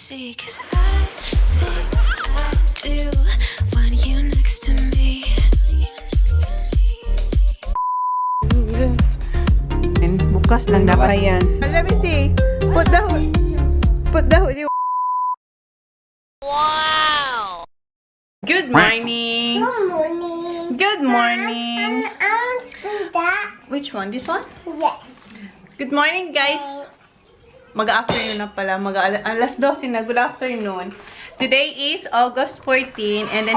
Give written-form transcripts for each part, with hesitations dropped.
see, 'cause I think I do want you next to me. Bukas lang dapat yan. Let me see. Put the hood. Wow! Good morning. Good morning. Good morning. That. Which one? This one? Yes. Good morning, guys. Mag-afternoon na pala. Alas 12 na. Good afternoon. Today is August 14. And then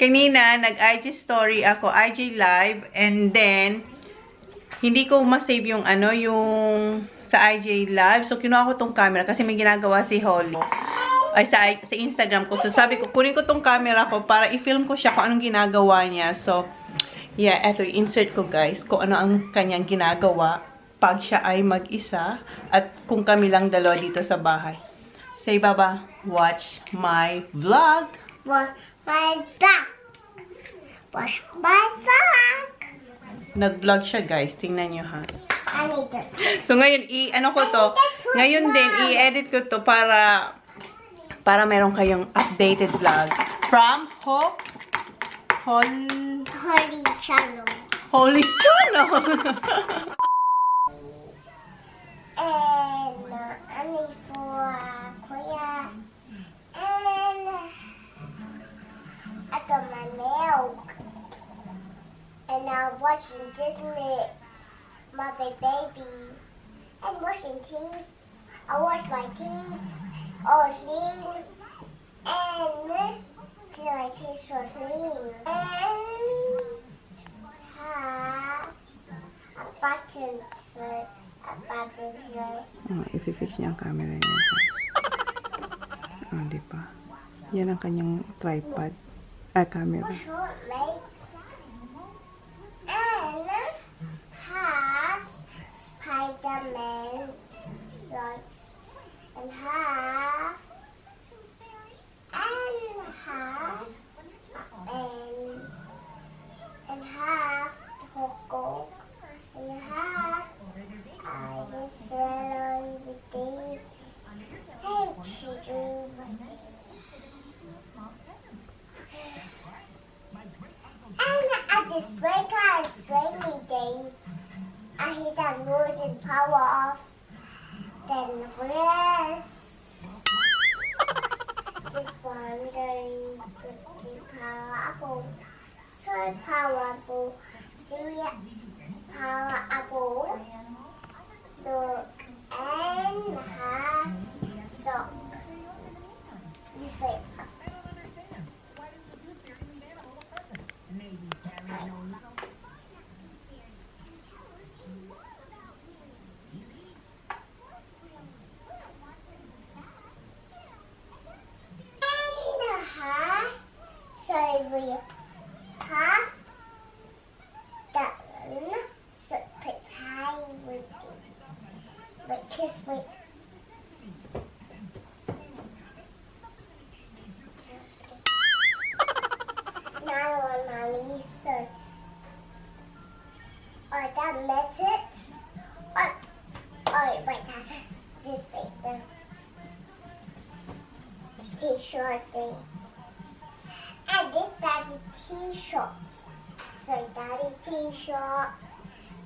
kanina nag-IG story ako. IG live. And then, hindi ko ma-save yung yung sa IG live. So, kinuha ko tong camera kasi may ginagawa si Holly. Ay, sa Instagram ko. So, sabi ko, kunin ko tong camera ko para i-film ko siya kung anong ginagawa niya. So, yeah, eto, insert ko guys kung ano ang kanyang ginagawa pag siya ay mag-isa at kung kami lang dalawa dito sa bahay. Say, Baba, watch my vlog. Watch my back. Watch my back. Nag-vlog siya guys. Tingnan nyo ha. I need to. So, ngayon, ngayon din, i-edit ko to para meron kayong updated vlog from Holy channel. Holy Chona. And I need for Kuya. And I got my milk. And I'm watching Disney, my baby. And brushing teeth. I wash my teeth. All clean. And till my teeth are clean. And have a button shirt. I-fix niya ang camera niya. Di ba? Yan ang kanyang tripod. Camera. And has Spider-Man lights. And have Coco. And have I was on the day. Hey, children. And at this breaker, rainy day, I hit that noise and power off. Then where's this one day the power apple? So powerful. The power apple. Look and have sock. This way. And have so we have that one. So put tie with it. Wait, just wait. Now on mommy, so that method. Wait, that's this way. The T-shirt thing. And this daddy T-shirt. So daddy T-shirt.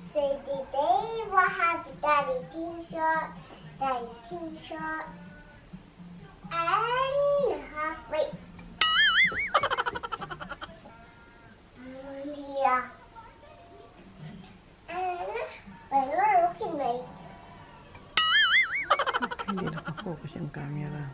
So today we'll have daddy T-shirt, and wait. Here. And when we're looking like. Hindi nakafocus yung camera.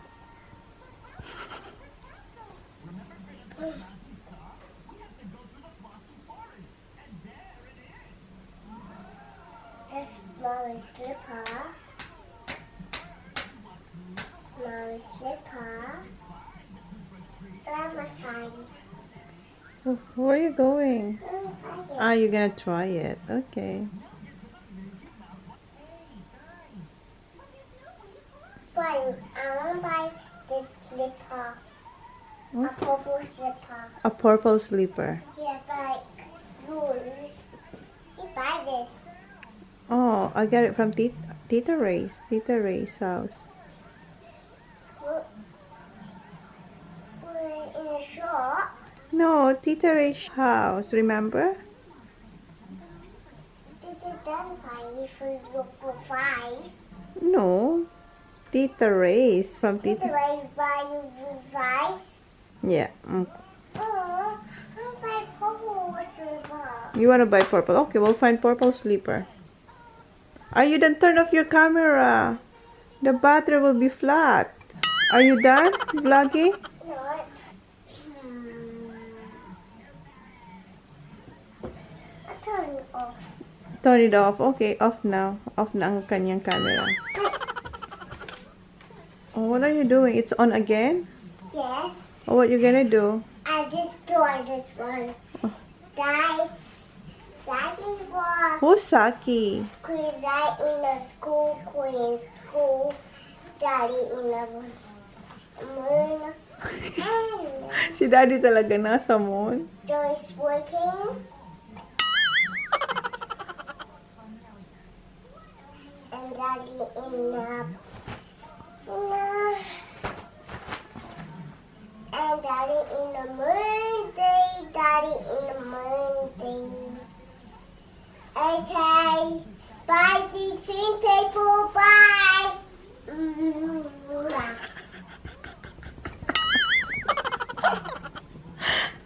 The small slipper. Where are you going? You're gonna try it. Okay. But I want to buy this slipper. A purple slipper. A purple slipper. Yeah, but yours. You buy this. Oh, I got it from Tita Ray's house. in the shop. No, Tita Ray's house, remember? Did they done buy for fries? No. Tita Ray's from Did Tita. they buy you fries? Yeah. Oh, I'll buy purple slipper. You want to buy purple? Okay, we'll find purple slipper. Are you done? Turn off your camera. The battery will be flat. Are you done vlogging? No. I'll turn it off. Turn it off. Okay, off now. Off na ang kanyang camera. Oh, what are you doing? It's on again? Yes. Oh, what you gonna do? I just doing this one. Guys, Daddy was Who's Saki? quiz in the school quiz. School. Daddy in the moon. And Si Daddy talaga nasa moon. Joyce working. And Daddy in the and Daddy in the moon day. Daddy in the moon day. Okay. Bye. See you soon, people. Bye.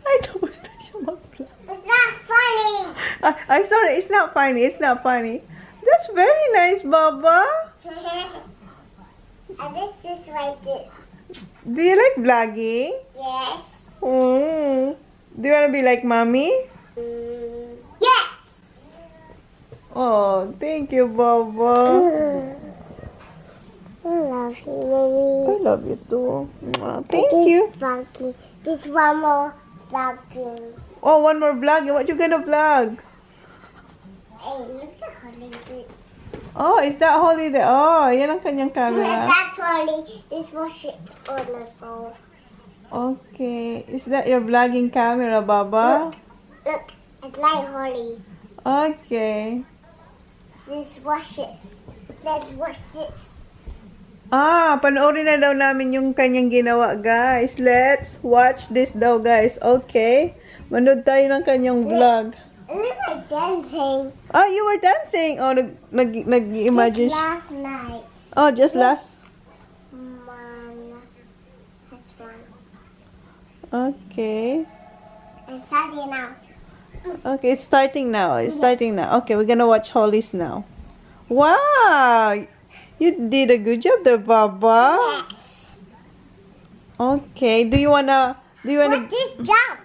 Ay, tapos na siya mag-vlog. It's not funny. I'm sorry, it's not funny. It's not funny. That's very nice, Baba. And this is like this. Do you like vlogging? Yes. Do you want to be like mommy? Yes. Oh, thank you, Baba. I love you, Mommy. I love you too. Thank you. Vlogging. This one more vlogging. Oh, one more vlog. What you gonna vlog? Hey, look at Holly. Oh, is that holiday? Oh, yan ang kanyang camera. That's Holly. This was it on the phone. Okay. Is that your vlogging camera, Baba? Look, it's like Holly. Okay. This washes. Let's wash this. Ah, panoorin na daw namin yung kanyang ginawa, guys. Let's watch this daw, guys. Okay? Manood tayo ng kanyang vlog. Look like dancing. Oh, you were dancing. Oh, nag-imagine. Just last night. Oh, just last. That's one. Okay. And Saturday now. Okay, it's starting now. It's starting now. Okay, we're gonna watch Hollies now. Wow! You did a good job there, Baba. Yes. Okay, do you wanna... What's this jump?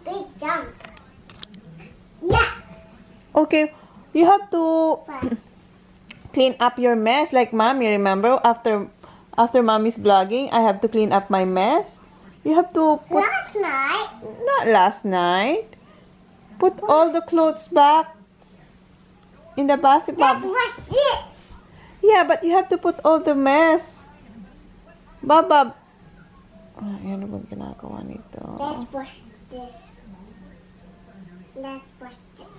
Big jump. Yeah. Okay, you have to clean up your mess like mommy, remember? After mommy's vlogging, I have to clean up my mess. You have to put... Last night. Not last night. Put all the clothes back in the basket. Let's wash this. Yeah, but you have to put all the mess. Baba. Ano bang ginagawa nito? Let's wash this. Let's wash this.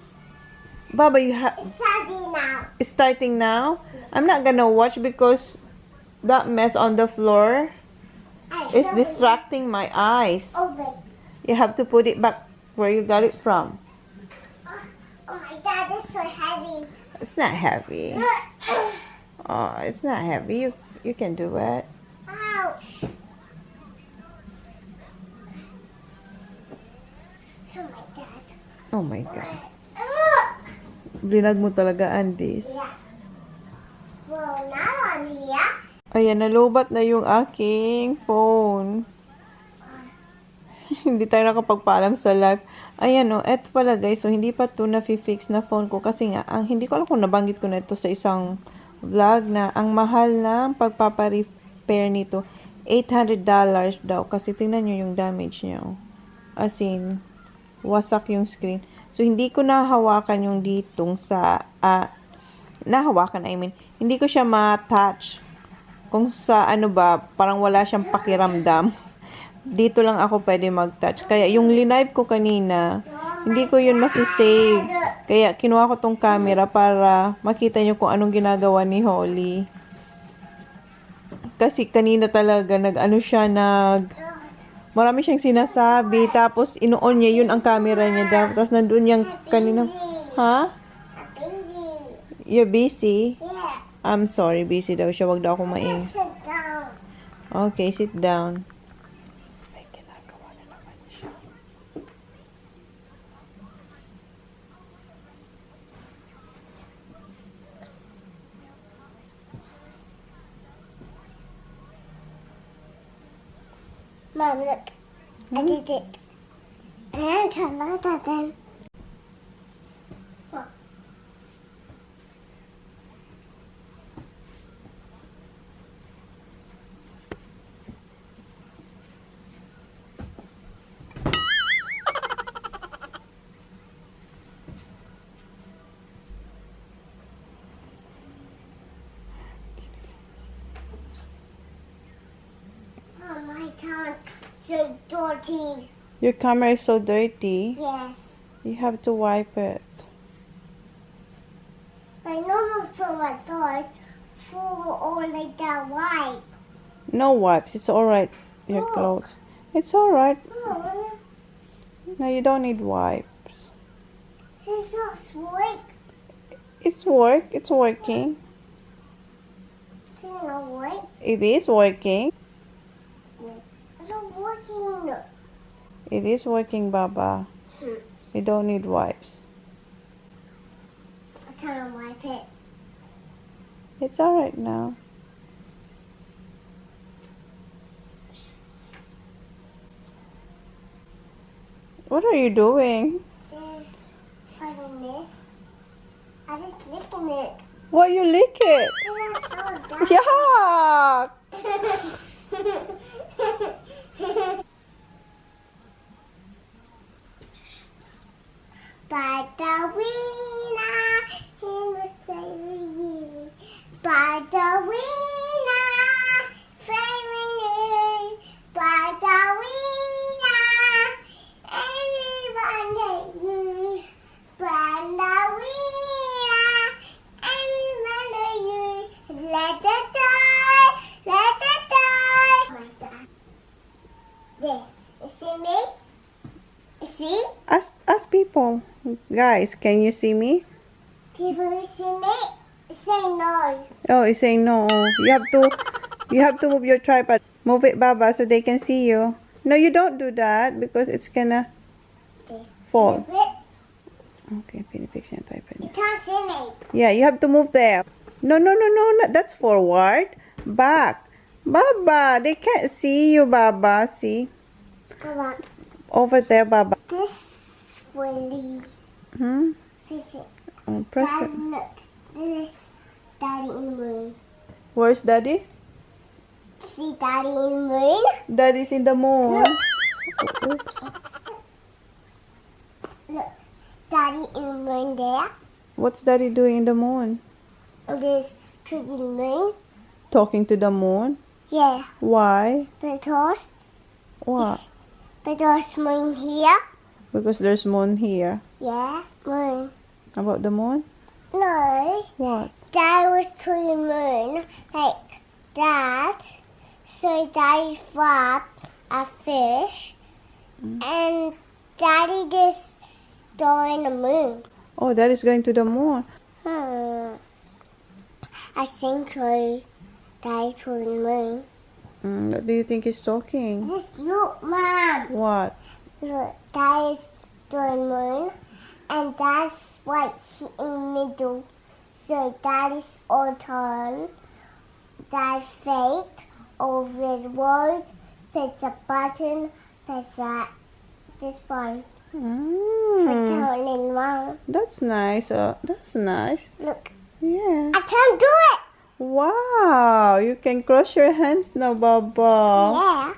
Baba, you have... It's Saturday now. It's starting now. I'm not gonna watch because that mess on the floor is distracting my eyes. Oh, wait. You have to put it back where you got it from. Oh my God, this is so heavy. It's not heavy. Oh, it's not heavy. You can do it. Ouch. So my God. Oh my God. Blinag mo talaga, Andis. Yeah. Well, now I'm here. Ayan, nalubat na yung aking phone. Hindi tayo nakapagpaalam sa live. Ayan o, eto pala guys. So, hindi pa to na-fix na phone ko. Kasi nga, hindi ko alam kung nabanggit ko na ito sa isang vlog na ang mahal na pagpapa-repair nito. $800 daw. Kasi tingnan nyo yung damage niya. Oh. As in, wasak yung screen. So, hindi ko nahawakan yung ditong sa... nahawakan, I mean. Hindi ko siya ma-touch. Kung sa ano ba, parang wala siyang pakiramdam. Dito lang ako pwede mag-touch. Kaya yung linive ko kanina, hindi ko yun masisave. Kaya kinuha ko tong camera para makita nyo kung anong ginagawa ni Holly. Kasi kanina talaga nag-ano siya, Marami siyang sinasabi. Tapos, inuon niya yun ang camera niya daw. Tapos, nandun yung kanina. Ha? Baby. You're busy? Yeah. I'm sorry, busy daw siya. Wag daw ako maing. Sit down. Okay, sit down. May ginagawa na naman siya. Mom, look. I did it. And a lot of them. Oh, my tongue so dirty. Your camera is so dirty. Yes. You have to wipe it. I know so much toys full all like that white. No wipes. It's alright. Your Oh. clothes. It's alright. Oh, No, you don't need wipes. this is not sweet. It's working. It's not white. It is working. It's not working. It is working, Baba. You don't need wipes. I can't wipe it. It's alright now. What are you doing? This, finding this. I just licking it. Why you lick it? It's so dirty. Yuck! By the winner, he would say you. By the winner, family. By the winner, everyone that you. By the winner, everyone that you. Let it die, let it die. Oh my God. There, you see me? You see? Ask people. Guys, can you see me? People who see me say no. Oh, it's saying no. You have to move your tripod. Move it, Baba, so they can see you. No, you don't do that because it's gonna Okay. fall. Flip it. Okay, pinipix niya yung tripod You niya. can't see me. Yeah, you have to move there. No, that's forward. Back. Baba, they can't see you, Baba. See? Come on. Over there, Baba. This really Hmm? fits it. Oh, press Dad, it. look. This is Daddy in the moon. Where's Daddy? See Daddy in the moon? Daddy's in the moon. Oops. Look. Daddy in the moon there. What's Daddy doing in the moon? And this pretty moon. Talking to the moon? Yeah. Why? Because What? moon here. Because there's moon here. Yes. Moon. About the moon? No. What? Dad was to the moon like that. So Daddy flapped a fish. And Daddy just doing the moon. Oh, Daddy's going to the moon. I think so. Daddy to the moon. What do you think he's talking? Just look, Mom. What? Look, Daddy's doing the moon. And Dad's right here in the middle. So Daddy's all turn. Dad's fake over the road. Press the button. Press that. This one. For turning around. That's nice. That's nice. Look, Yeah. I can't do it. Wow! You can cross your hands now, Baba. Yeah.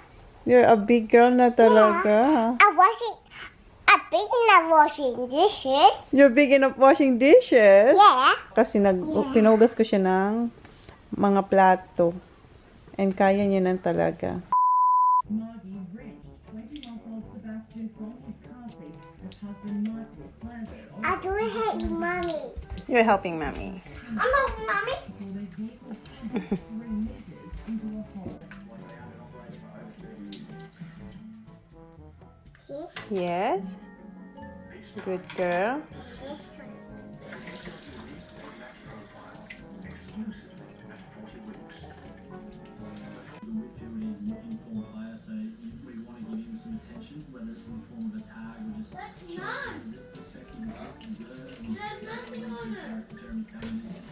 You're a big girl na talaga. I'm big enough washing dishes. You're big enough washing dishes? Yeah. Kasi pinugas ko siya ng mga plato. And kaya niya nan talaga. Smoggy Rich, 21-year-old Sebastian from his car seat as husband Michael plans to I do hate you, Mommy. You're helping Mommy. I'm helping Mommy. pull their vehicle 3 meters into a hole. Yes. Good girl. This one.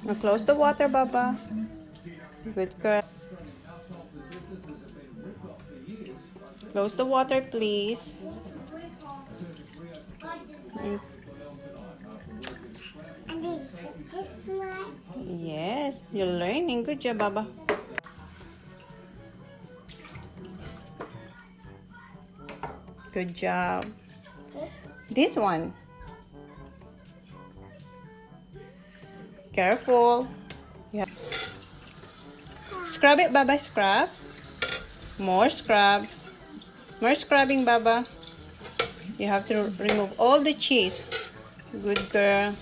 Now close the water, Baba. Good girl. Close the water, please. And then put this one. Yes, you're learning. Good job, Baba. Good job. This one. Careful. Yeah. Scrub it, Baba. Scrub. More scrub. More scrubbing, Baba. You have to remove all the cheese. Good girl.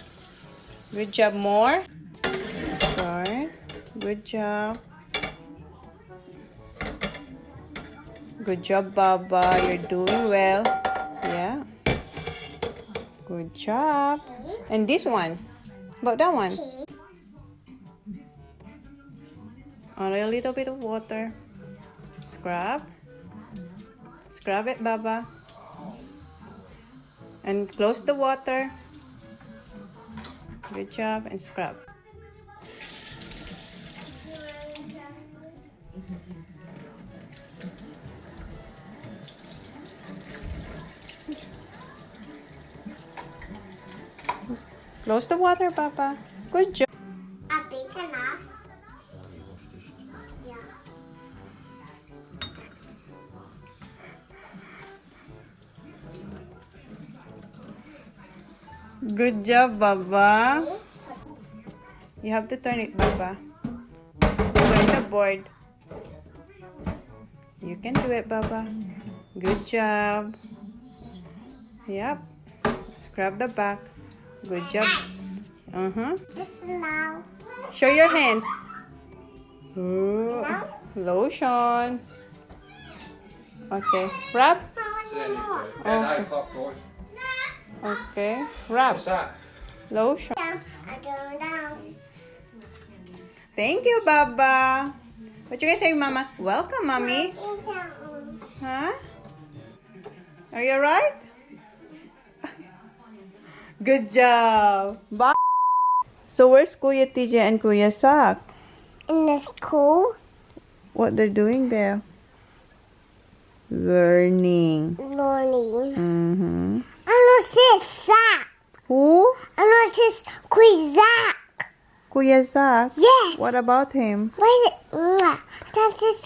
Good job. More. Good. Good job. Good job, Baba. You're doing well. Yeah. Good job. And this one. About that one. Only a little bit of water. Scrub. Scrub it, Baba. And close the water. Good job. And scrub. Close the water, Papa. Good job. Big enough. Yeah. Good job, Baba. This You have to turn it, Baba. Turn the board. You can do it, Baba. Good job. Yep. Scrub the back. Good job. just now. Show your hands. Ooh. Lotion. Okay. Rub. No, Okay. Okay. Rub. Lotion. down. I go down. Thank you, Baba. What you guys say, Mama? Welcome, Mommy. Down. Huh? Are you alright? Good job. Bye. So where's Kuya TJ and Kuya Sak? In the school, What they're doing there? Learning. learning. I noticed Zach. Who? I noticed Zach. Kuya Sak? Yes. What about him? Wait, that is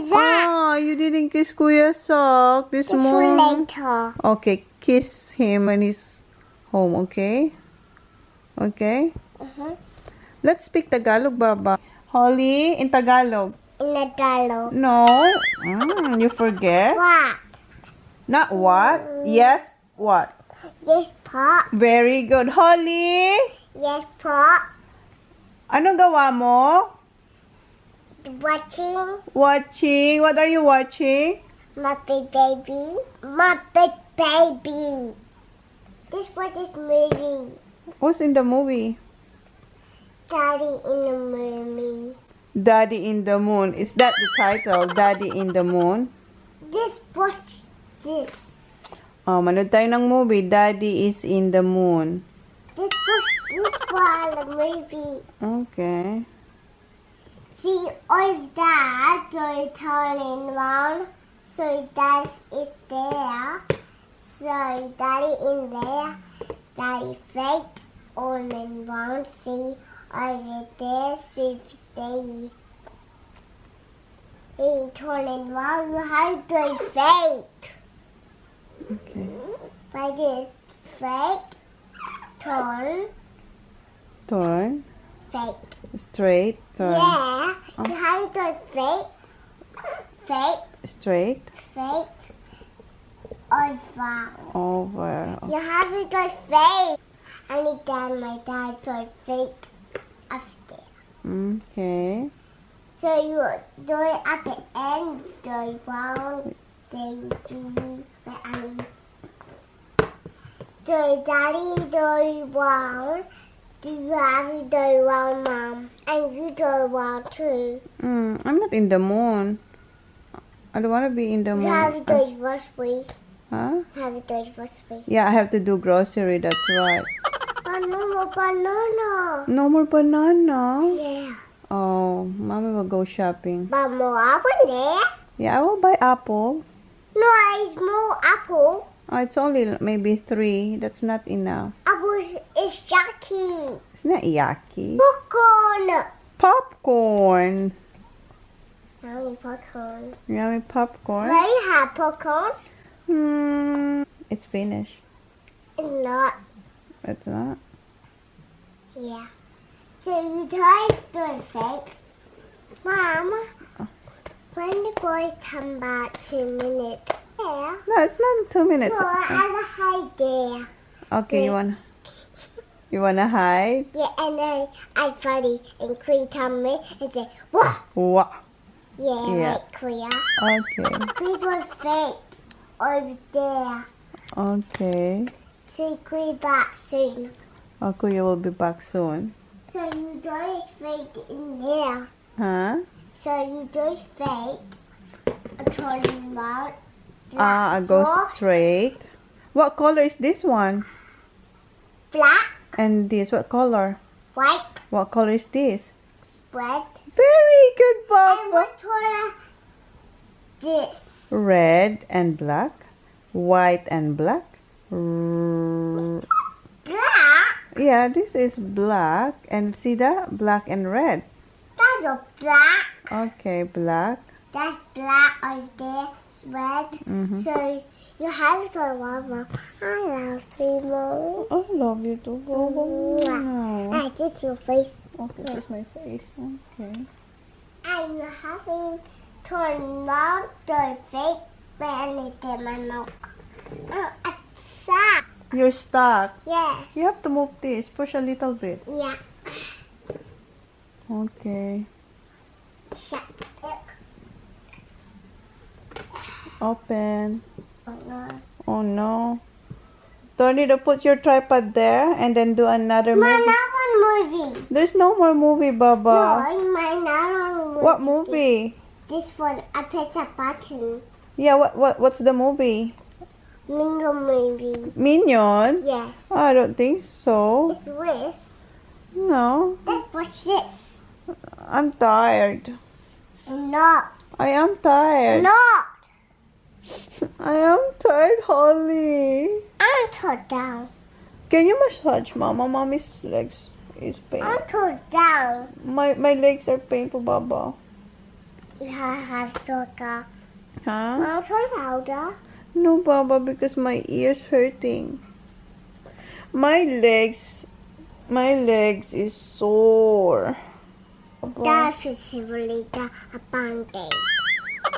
Zach. Ah, you didn't kiss Kuya Sak this It's for morning. later. Okay, kiss him when he's home, okay? Okay? Let's speak Tagalog, Baba. Holly, in Tagalog. In the dialogue. No. You forget? What? Not what? Yes, what? Yes, Pop. Very good. Holly, Yes, Pop. anong gawa mo? Watching Watching. What are you watching? my big baby. My big baby. This what is movie. What's in the movie? Daddy in the movie. Daddy in the Moon. Is that the title? Daddy in the Moon? This watch this. Oh, manood tayo ng movie. Daddy is in the Moon. This one the movie. Okay. See all that so turning around. So that is there. So daddy in there. Daddy fake all in round. See over there. So they turning around. You have to fake. Okay. By this fake turn Turn. fake. Straight. Turn. Yeah, you have to fake Straight. over. Over. You have to fake. I need that my dad so fake after. Okay. So you do it at the end, the round, they do. But I mean, Do Daddy do one? Do you have do one, Mom? And you do one too. I'm not in the moon. I don't want to be in the You moon. have to wash me. Huh? Have to wash me. Yeah, I have to do grocery. That's right. Banana. No more banana. Yeah. Oh, Mommy will go shopping. But more apple there. Yeah, I will buy apple. No, it's more apple. Oh, it's only maybe 3. That's not enough. Apple is yucky. It's not yucky. Popcorn. Popcorn. Yummy popcorn. Yummy popcorn. Where you have popcorn? It's finished. It's not. It's not. Yeah. So you try to fake. Mom, when the boys come back 2 minutes. Yeah. No, it's not 2 minutes. No, I have a hide there. Okay, you wanna hide? Yeah, and then I funny and Queen tell me and say, "Whoa!" Wow. Yeah, like Queen. Okay. Queen was fake over there. Okay. So Queen back soon. Oh, Kuya will be back soon. So you don't fake in there. Huh? So you don't fake a turning around. I go straight. What color is this one? Black, And this, what color? white, What color is this? red. Very good, And Papa. what color? This. Red and black. White and black. R- Black? Yeah, this is black. And see that? Black and red. That's a black. Okay, black. That's black over there. It's red. Mhm. So you have to love Mom. I love you, Mom. I love you too, Papa. I did your face. Okay, here's my face. Okay. I'm happy to love the fake banana in my mouth. A sack. You're stuck. Yes. You have to move this. Push a little bit. Yeah. Okay. Shut it. Open. Oh, no. Oh no. Tornado, put your tripod there and then do another My movie. another movie. There's no more movie, Baba. No, my another movie. What movie? This one. I press a button. Yeah, what's the movie? Mingo movie. Minion? Yes. I don't think so. It's this. No. Let's watch this. I'm tired. Not. I am tired. Not. I am tired, Holly. I'm turned down. Can you massage Mama? Mommy's legs is painful. I'm turned down. My legs are painful, Baba. I have to go. Huh? I'm turned louder. No, Baba, because my ear's hurting. My legs is sore. Baba. That's physically a band-aid.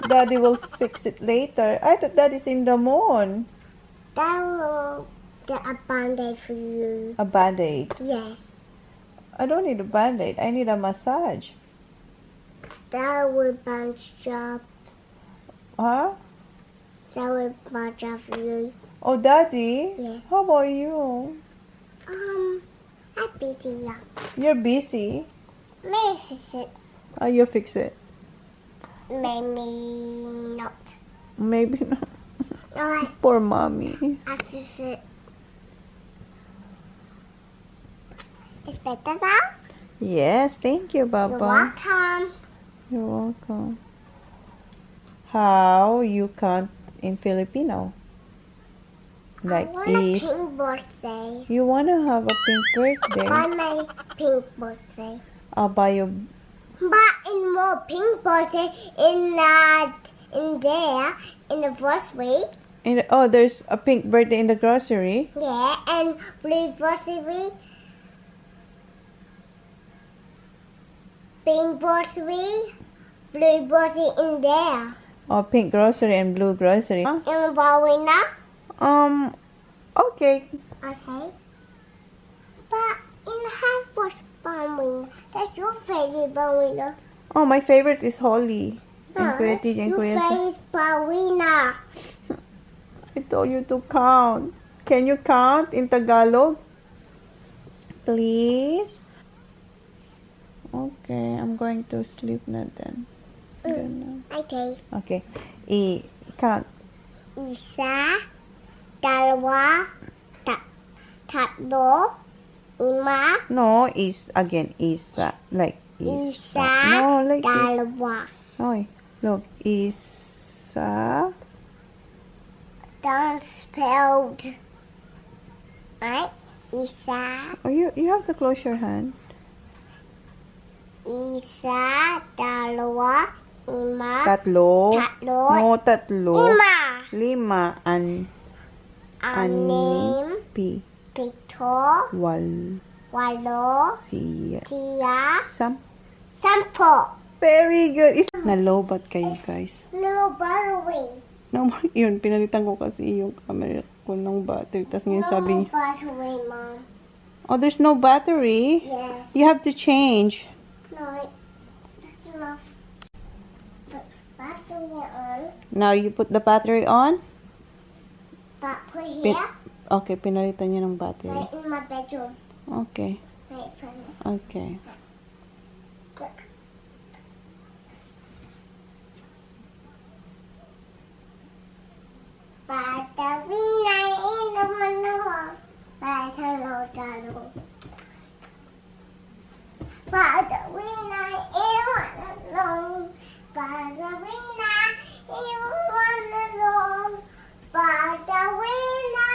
Daddy will fix it later. I thought Daddy's in the moon. That will get a band-aid for you. A band-aid. Yes. I don't need a band-aid. I need a massage. That will bunch job. Huh? That will bunch job for you. Oh, Daddy? Yeah. How about you? I'm busy. Yeah. You're busy. Maybe fix it. Oh, you fix it. Maybe not. Maybe not. Alright, Poor Mommy. I fix it. It's better now? Yes, thank you, Baba. You're welcome. You're welcome. How you count in Filipino? Like I want a is. pink birthday. You wanna have a pink birthday? Buy my pink birthday. I'll buy you. But in more pink birthday in there in the grocery. Oh, there's a pink birthday in the grocery. Yeah, and blue grocery. Pink grocery. Blue grocery in there. Oh, pink grocery and blue grocery. Huh? In Bawina. Okay. Okay. But in half was Bawina. That's your favorite Bawina. Oh, my favorite is Holly. And Kuya TJ and Your Kuya Sa. favorite Bawina. I told you to count. Can you count in Tagalog? Please? Okay, I'm going to sleep na then. Okay. Okay. Count. Isa, dalawa, tatlo, lima, No, again, isa. Like, isa, No, like this. dalawa. Hoy, look. Isa. Don't spelled. Right? Isa, Oh, you have to close your hand. isa, dalawa, lima, Tatlo. tatlo, No, tatlo. lima. 5. Anim, Pi. pito, walo, Siya. siya, 10. sampo. Very good. Nalobat kayo, guys. No battery. No, yun, pinalitan ko kasi yung camera ko ng battery. Tapos ngayon sabi No niya, battery, Mom. oh, there's no battery. Yes. You have to change. No, that's enough. Put battery on. Now, you put the battery on. But put Pin- here, okay, pinalitan niya ng battery. right in my bedroom. Okay, Right from okay. look. Battery na in the wall. Battery. Ballerina in one alone. Ballerina in one alone. Ballerina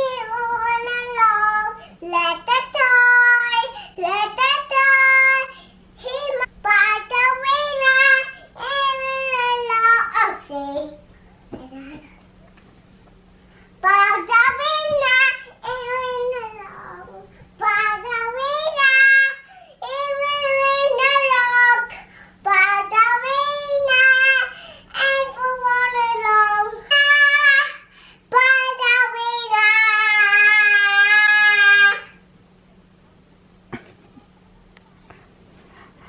in one alone. Let the toy. Ballerina in one alone. Oh, see. Ballerina in one alone. Ballerina.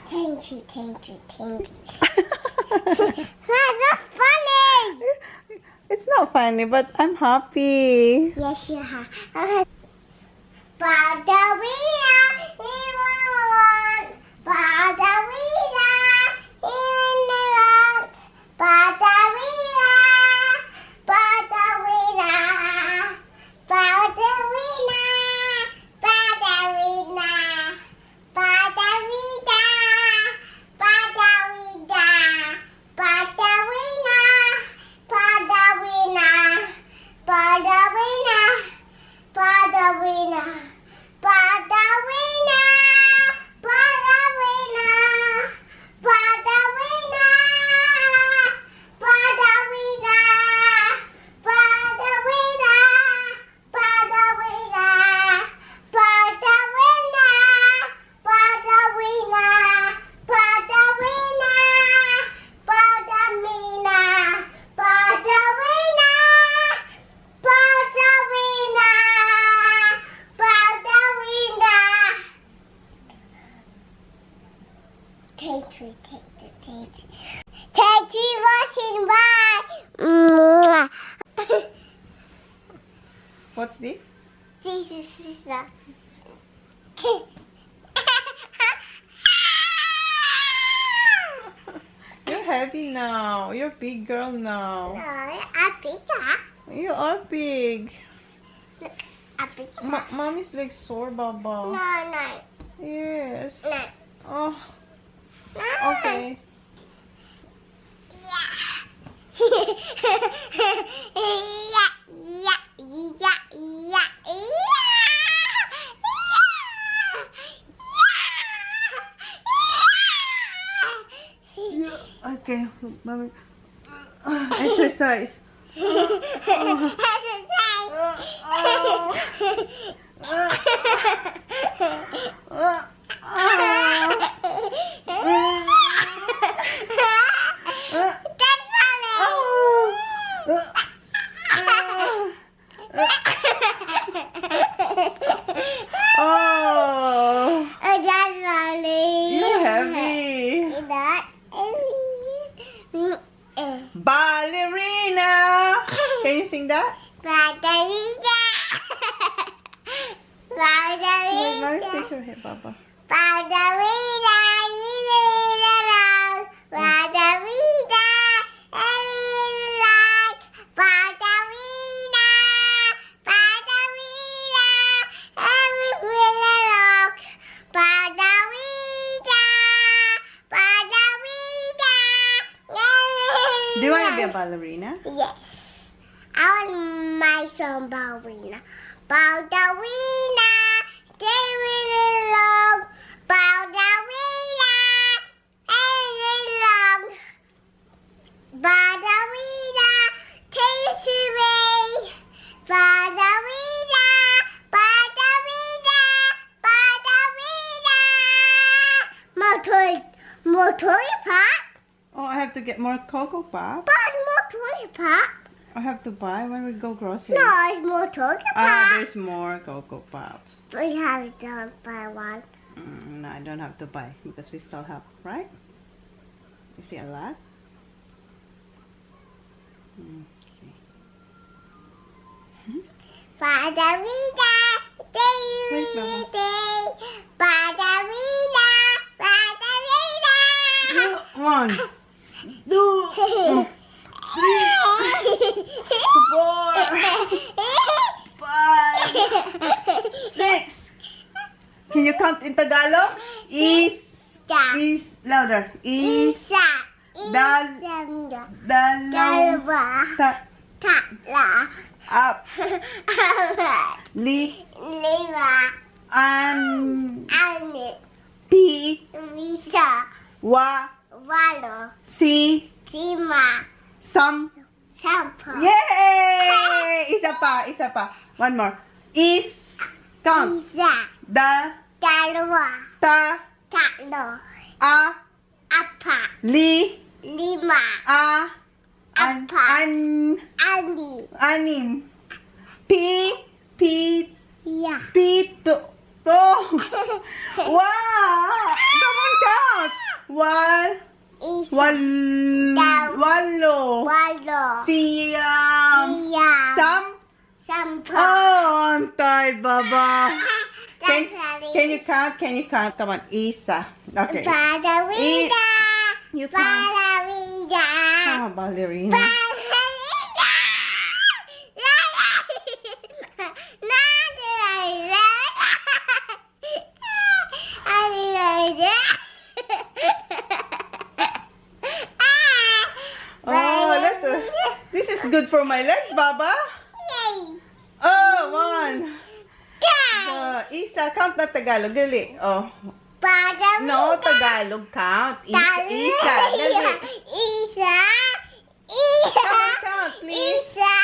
Thank you. That's so funny. It's not funny, but I'm happy. Yes, you have. Ballerina, everyone. Ballerina, everyone. Ballerina, ballerina, ballerina, ballerina, ballerina, ballerina, ballerina, ballerina, ballerina. Ballerina, ballerina, ballerina, ballerina, ballerina, ballerina, ballerina, ballerina, ballerina, ballerina, ballerina, ballerina. Ballerina. Teddy watching by. What's this? This is sister. You're heavy now. You're a big girl now. A pizza. You are big. A pizza. Mommy's like sore, Baba. No. Yes. No. Oh, okay. Okay, mommy. Exercise. Oh, That's funny. you're heavy. That. Ballerina. Can you sing that? Ballerina. Wait, Mary's picture here, Papa. Ballerina, ballerina, every like ballerina, ballerina, every rock, ballerina, ballerina. Do you want to be a ballerina? Yes, I want my song ballerina, ballerina, every long. Ballerina, every long. Ballerina, take it away. Ballerina, ballerina, ballerina. More toy pop. Oh, I have to get more Cocoa Pop. But more toy pop. I have to buy when we go grocery. No, it's more toy Ah, pop. there's more Cocoa Pops. We have to buy one. No, I don't have to buy because we still have, right? You see a lot? Okay. Ballerina, Wait, Mama. ballerina, ballerina. 1, 2, 3, 4, 5, 6. Can you count in Tagalog? Is louder. Isa, Dal- Isang, Dalaw. dalawa, Ta. tatla, Up. apat, Li. lima, An. anim, Pi. isa, Wa. walo, Si. lima, Sam. sampu, Yay! Isa pa. One more. Is. Count. isa, Da. dalawa, Ta. tatlo, A. apat, Li. lima, A. An. Anim. Pi. ya, Pito. Oh. Wow! Come on, count. isa, Walo. walo, Siyam. siyam, Sam. sampu. Oh, I'm tired, Baba. Can Can you count? Can you count? Come on, Isa. Okay. Ballerina, You count. ballerina, Oh, ballerina. ballerina. Oh, this is good for my legs, Baba. Yay. Oh, one. Isa, count na Tagalog. Dali. Oh. Ballerina. No, Tagalog count. Isa. Dali. Isa. Come on, count, please. Isa.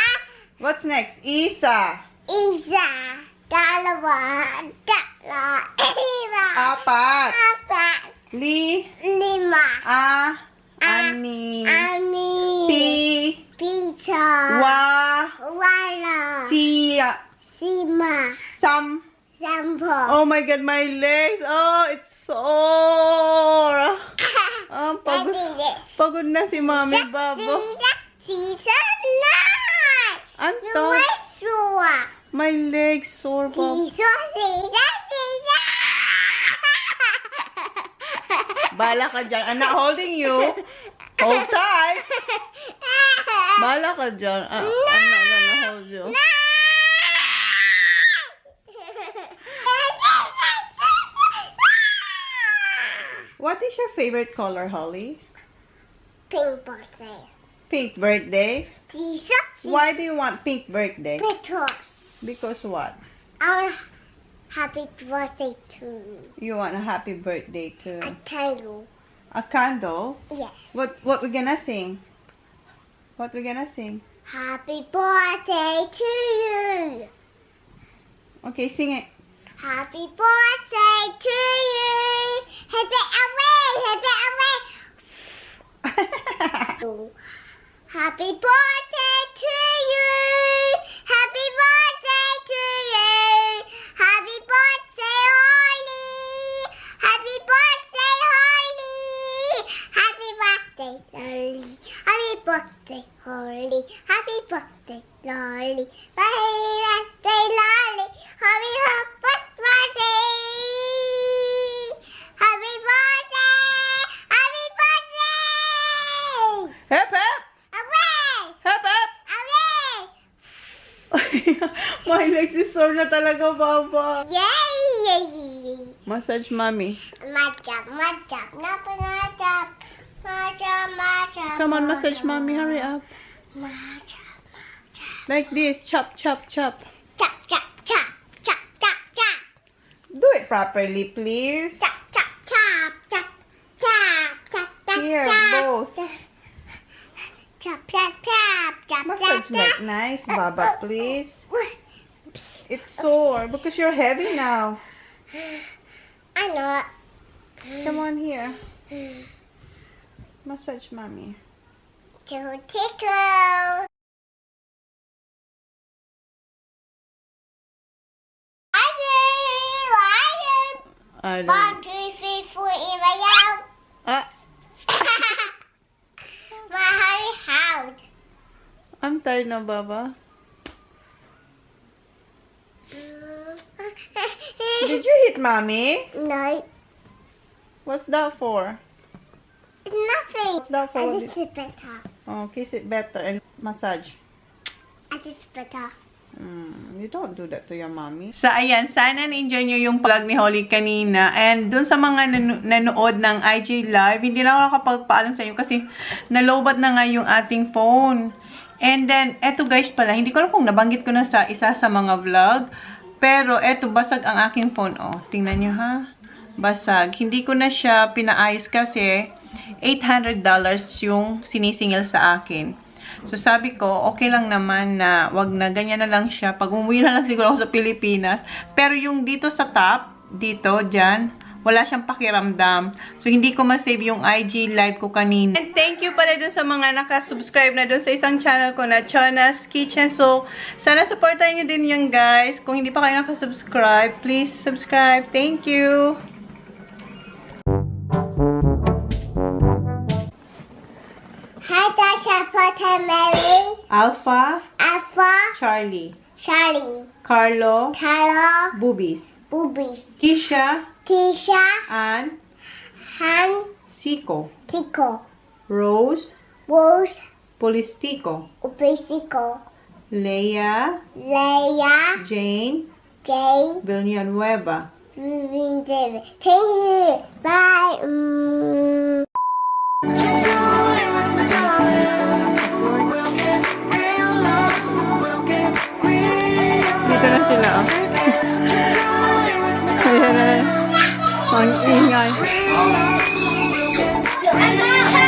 What's next? Isa. Isa. Dalawa. Tatlo. Lima. Apat. Apat. Lima. Ani. Ani. Pizza. Wala. Sima. Sam. Sampo. Oh my God, my legs. Oh, it's sore. Oh, pagod na si Mami Babo. Sisa na. Anto, Suwa. my legs sore, Bob. Sisa. Bala ka dyan. I'm not holding you. Hold tight. Bala ka dyan. I'm not gonna hold you. What is your favorite color, Holly? Pink birthday. Pink birthday? Sisa. Why do you want pink birthday? Because Because what? our happy birthday to You want a happy birthday a to candle. a candle? Yes. What we gonna sing? What we gonna sing? Happy birthday to you. Okay, sing it. Happy birthday to you. Happy away. Happy birthday to you. Happy birthday to you. Happy birthday, Holly. Happy birthday, Holly. Happy birthday, Lolly. Happy birthday, Holly. Happy birthday, Lolly. Happy birthday, Lolly. Happy birthday. My legs is sore na talaga, Baba. Yay! Massage mommy. Matcha, matcha, matcha, matcha, matcha, matcha. Come on, massage mommy. Hurry up. Matcha. Like this. Chop, chop, chop. Chop, chop, chop, chop, chop, chop. Do it properly, please. Chop, chop, chop, chop, chop, chop, chop, Here, chop. both. Chop, chop, chop, chop, Massage chop, like chop. nice, Baba, please. It's sore because you're heavy now. I know. Come on here. Massage mommy. To tickle. I 1, don't. 2, 3, 4, ibayaw. Ah, Mahal house. I'm tired now, Baba. Did you hit mommy? No, What's that for? it's nothing. What's that for? I just it better. Oh, kiss it better and massage. I just better. You don't do that to your mommy. So, ayan, sana na-enjoy nyo yung vlog ni Holly kanina. And dun sa mga nanood ng IG Live, hindi na ako nakapagpaalam sa inyo kasi nalobat na nga yung ating phone. And then, eto guys pala, hindi ko alam kung nabanggit ko na sa isa sa mga vlog. Pero, eto, basag ang aking phone. Oh, tingnan nyo ha. Basag. Hindi ko na siya pinaayos kasi $800 yung sinisingil sa akin. So, sabi ko, okay lang naman na wag na, ganyan na lang siya. Pag umuwi na lang siguro ako sa Pilipinas. Pero yung dito sa top, dito, dyan, wala siyang pakiramdam. So, hindi ko ma-save yung IG live ko kanina. And thank you pala dun sa mga nakasubscribe na dun sa isang channel ko na Chona's Kitchen. So, sana supportan nyo din yung guys. Kung hindi pa kayo nakasubscribe, please subscribe. Thank you! Hi, Dasha, Potter, Mary, Alpha, Alpha, Charlie, Charlie, Carlo, Tara, Boobies, Boobies, Kisha, Tisha, Ann, Han, Siko, Tico, Rose, Rose, Polistico, Upisico, Leia, Leia, Jane, Jay, Villanueva. David. Thank you. Bye. Dito na sila, oh. Ayan na. Ang ingay. Yung ano?